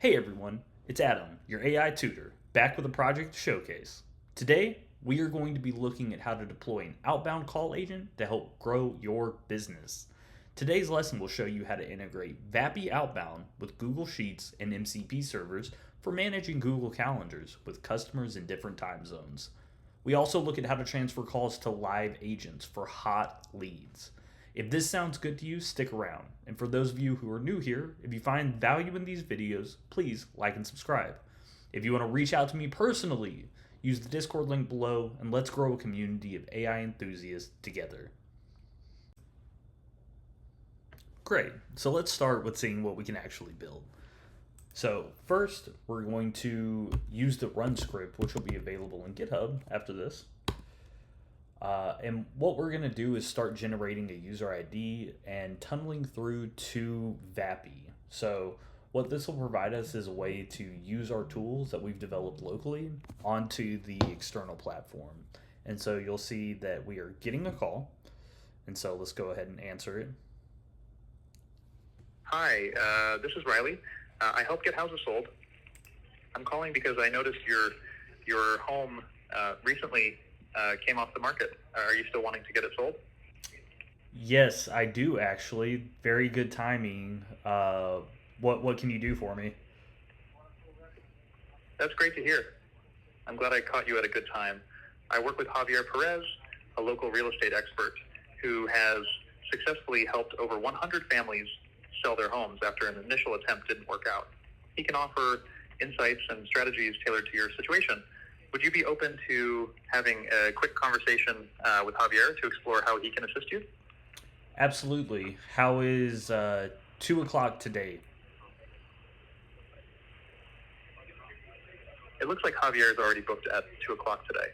Hey everyone, it's Adam, your AI tutor, back with a project to showcase. Today, we are going to be looking at how to deploy an outbound call agent to help grow your business. Today's lesson will show you how to integrate VAPI Outbound with Google Sheets and MCP servers for managing Google Calendars with customers in different time zones. We also look at how to transfer calls to live agents for hot leads. If this sounds good to you, stick around. And for those of you who are new here, if you find value in these videos, please like and subscribe. If you want to reach out to me personally, use the Discord link below and let's grow a community of AI enthusiasts together. Great, so let's start with seeing what we can actually build. So first, we're going to use the run script, which will be available in GitHub after this. And what we're going to do is start generating a user ID and tunneling through to VAPI. So what this will provide us is a way to use our tools that we've developed locally onto the external platform. And so you'll see that we are getting a call. And so let's go ahead and answer it. Hi, this is Riley. I help get houses sold. I'm calling because I noticed your home recently came off the market. Are you still wanting to get it sold? Yes, I do actually. Very good timing. What can you do for me? That's great to hear. I'm glad I caught you at a good time. I work with Javier Perez, a local real estate expert who has successfully helped over 100 families sell their homes after an initial attempt didn't work out. He can offer insights and strategies tailored to your situation. Would you be open to having a quick conversation with Javier to explore how he can assist you? Absolutely. How is 2 o'clock today? It looks like Javier is already booked at 2 o'clock today.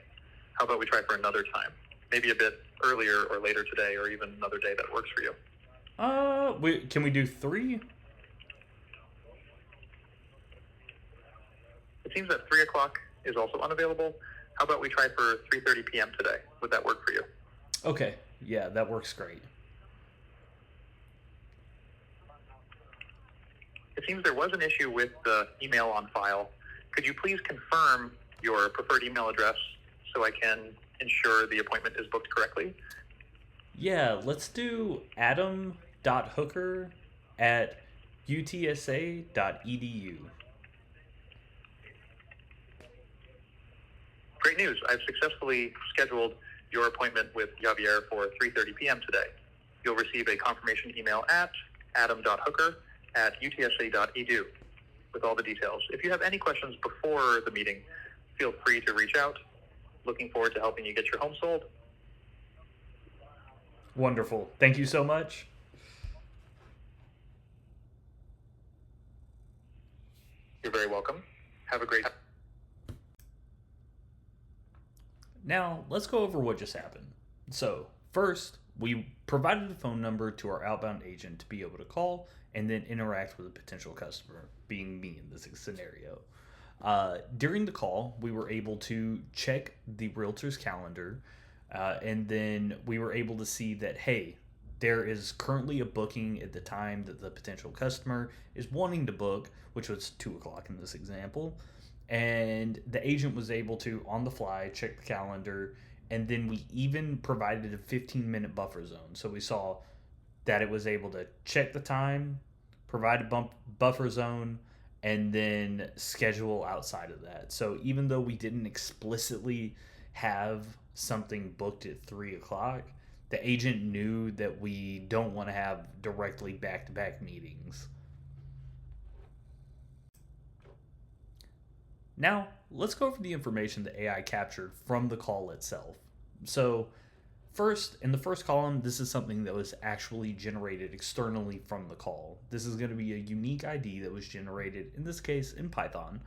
How about we try for another time? Maybe a bit earlier or later today, or even another day that works for you. Can we do 3? It seems that 3 o'clock is also unavailable. How about we try for 3:30 p.m. today? Would that work for you? Okay, yeah, that works great. It seems there was an issue with the email on file. Could you please confirm your preferred email address so I can ensure the appointment is booked correctly? Yeah, let's do adam.hooker@utsa.edu. Great news. I've successfully scheduled your appointment with Javier for 3:30 p.m. today. You'll receive a confirmation email at adam.hooker@utsa.edu with all the details. If you have any questions before the meeting, feel free to reach out. Looking forward to helping you get your home sold. Wonderful. Thank you so much. You're very welcome. Have a great time. Now, let's go over what just happened. So, first, we provided a phone number to our outbound agent to be able to call and then interact with a potential customer, being me in this scenario. During the call, we were able to check the realtor's calendar, and then we were able to see that, hey, there is currently a booking at the time that the potential customer is wanting to book, which was 2 o'clock in this example. And the agent was able to, on the fly, check the calendar, and then we even provided a 15-minute buffer zone. So we saw that it was able to check the time, provide a buffer zone, and then schedule outside of that. So even though we didn't explicitly have something booked at 3 o'clock, the agent knew that we don't want to have directly back-to-back meetings. Now, let's go over the information that AI captured from the call itself. So, first, in the first column, this is something that was actually generated externally from the call. This is going to be a unique ID that was generated, in this case, in Python,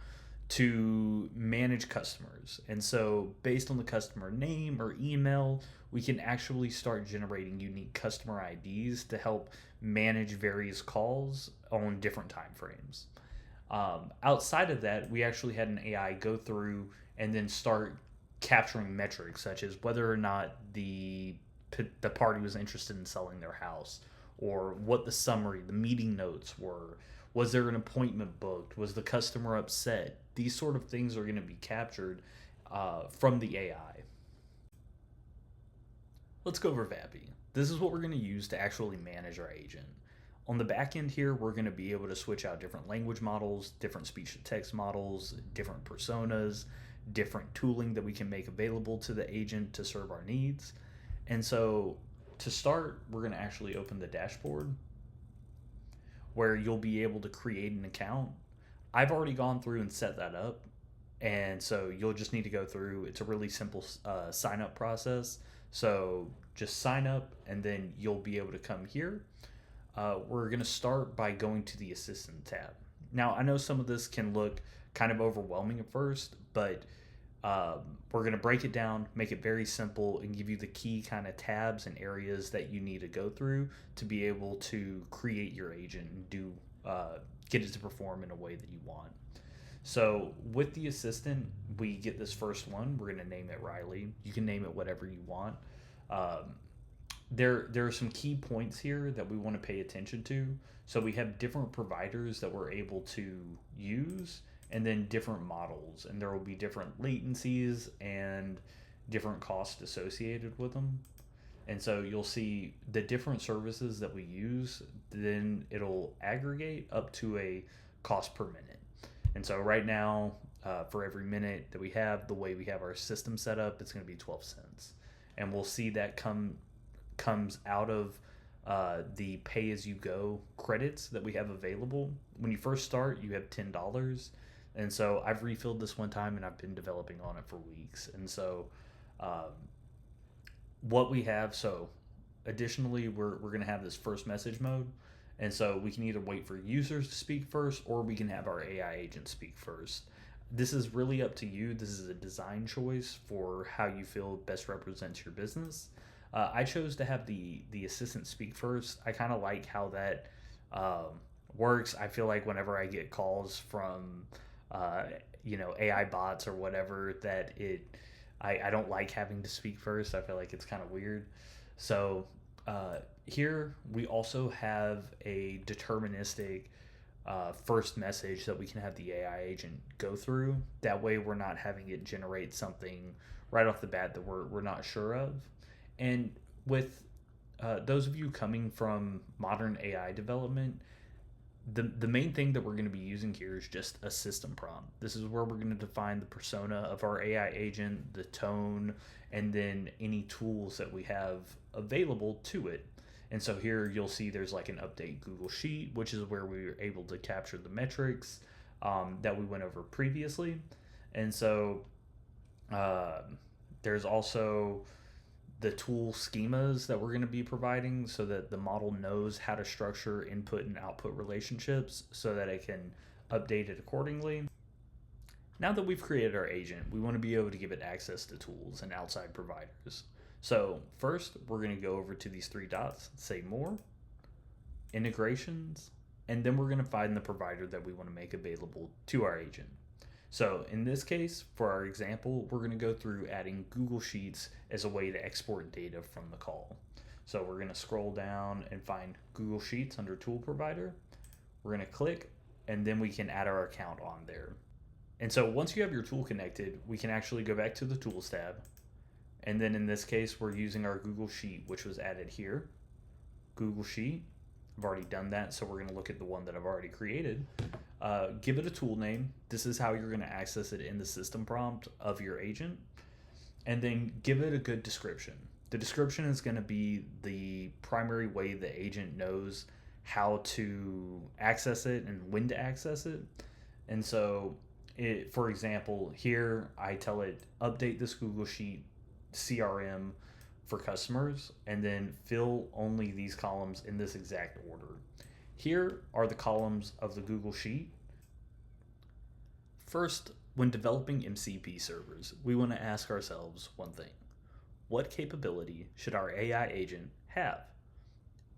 to manage customers. And so, based on the customer name or email, we can actually start generating unique customer IDs to help manage various calls on different time frames. Outside of that, we actually had an AI go through and then start capturing metrics such as whether or not the party was interested in selling their house, or what the summary, the meeting notes were, Was there an appointment booked? Was the customer upset? These sort of things are going to be captured from the AI. Let's go over VAPI. This is what we're going to use to actually manage our agent. On the back end here, we're going to be able to switch out different language models, different speech to text models, different personas, different tooling that we can make available to the agent to serve our needs. And so to start, we're going to actually open the dashboard where you'll be able to create an account. I've already gone through and set that up. And so you'll just need to go through. It's a really simple sign up process. So just sign up and then you'll be able to come here. We're going to start by going to the Assistant tab. Now, I know some of this can look kind of overwhelming at first, but we're going to break it down, make it very simple, and give you the key kind of tabs and areas that you need to go through to be able to create your agent and get it to perform in a way that you want. So with the Assistant, we get this first one. We're going to name it Riley. You can name it whatever you want. There are some key points here that we want to pay attention to. So we have different providers that we're able to use, and then different models, and there will be different latencies and different costs associated with them. And so you'll see the different services that we use, then it'll aggregate up to a cost per minute. And so right now, for every minute that we have, the way we have our system set up, it's going to be 12 cents. And we'll see that comes out of the pay-as-you-go credits that we have available. When you first start, you have $10. And so I've refilled this one time, and I've been developing on it for weeks. And so what we have, so additionally, we're going to have this first message mode. And so we can either wait for users to speak first, or we can have our AI agent speak first. This is really up to you. This is a design choice for how you feel best represents your business. I chose to have the assistant speak first. I kind of like how that works. I feel like whenever I get calls from AI bots or whatever, that I don't like having to speak first. I feel like it's kind of weird. So here we also have a deterministic first message that we can have the AI agent go through. That way we're not having it generate something right off the bat that we're not sure of. And with those of you coming from modern AI development, the main thing that we're going to be using here is just a system prompt. This is where we're going to define the persona of our AI agent, the tone, and then any tools that we have available to it. And so here you'll see there's like an update Google Sheet, which is where we were able to capture the metrics that we went over previously. And so there's also the tool schemas that we're going to be providing so that the model knows how to structure input and output relationships so that it can update it accordingly. Now that we've created our agent, we want to be able to give it access to tools and outside providers. So first, we're going to go over to these three dots, say more, integrations, and then we're going to find the provider that we want to make available to our agent. So in this case, for our example, we're going to go through adding Google Sheets as a way to export data from the call. So we're going to scroll down and find Google Sheets under Tool Provider. We're going to click, and then we can add our account on there. And so once you have your tool connected, we can actually go back to the Tools tab. And then in this case, we're using our Google Sheet, which was added here. Google Sheet. I've already done that, so we're going to look at the one that I've already created. Give it a tool name. This is how you're going to access it in the system prompt of your agent. And then give it a good description. The description is going to be the primary way the agent knows how to access it and when to access it. And so, for example, here I tell it, update this Google Sheet CRM for customers, and then fill only these columns in this exact order. Here are the columns of the Google Sheet. First, when developing MCP servers, we want to ask ourselves one thing. What capability should our AI agent have?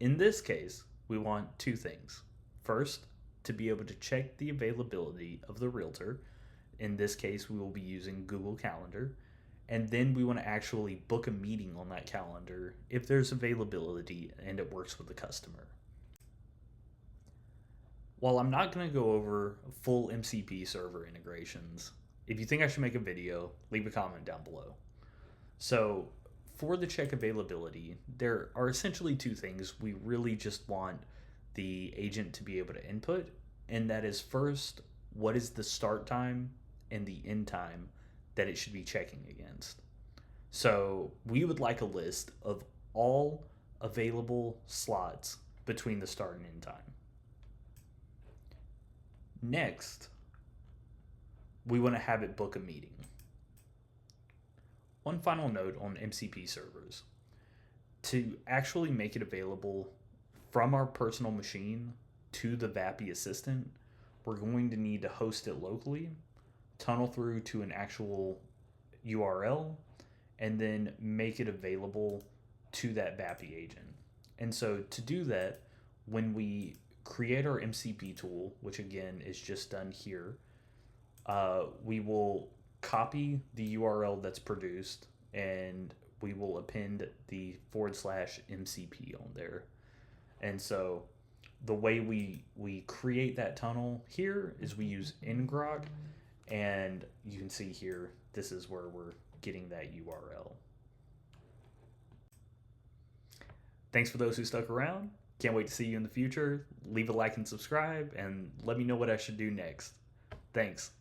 In this case, we want two things. First, to be able to check the availability of the realtor. In this case, we will be using Google Calendar. And then we want to actually book a meeting on that calendar if there's availability and it works with the customer. While I'm not going to go over full MCP server integrations, if you think I should make a video, leave a comment down below. So for the check availability, there are essentially two things we really just want the agent to be able to input, and that is first, what is the start time and the end time that it should be checking against. So we would like a list of all available slots between the start and end time. Next, we want to have it book a meeting. One final note on MCP servers. To actually make it available from our personal machine to the VAPI assistant, we're going to need to host it locally, tunnel through to an actual URL, and then make it available to that VAPI agent. And so to do that, when we create our MCP tool, which again is just done here, we will copy the URL that's produced and we will append the /MCP on there. And so the way we create that tunnel here is we use ngrok, and you can see here, this is where we're getting that URL. Thanks for those who stuck around. Can't wait to see you in the future. Leave a like and subscribe, and let me know what I should do next. Thanks.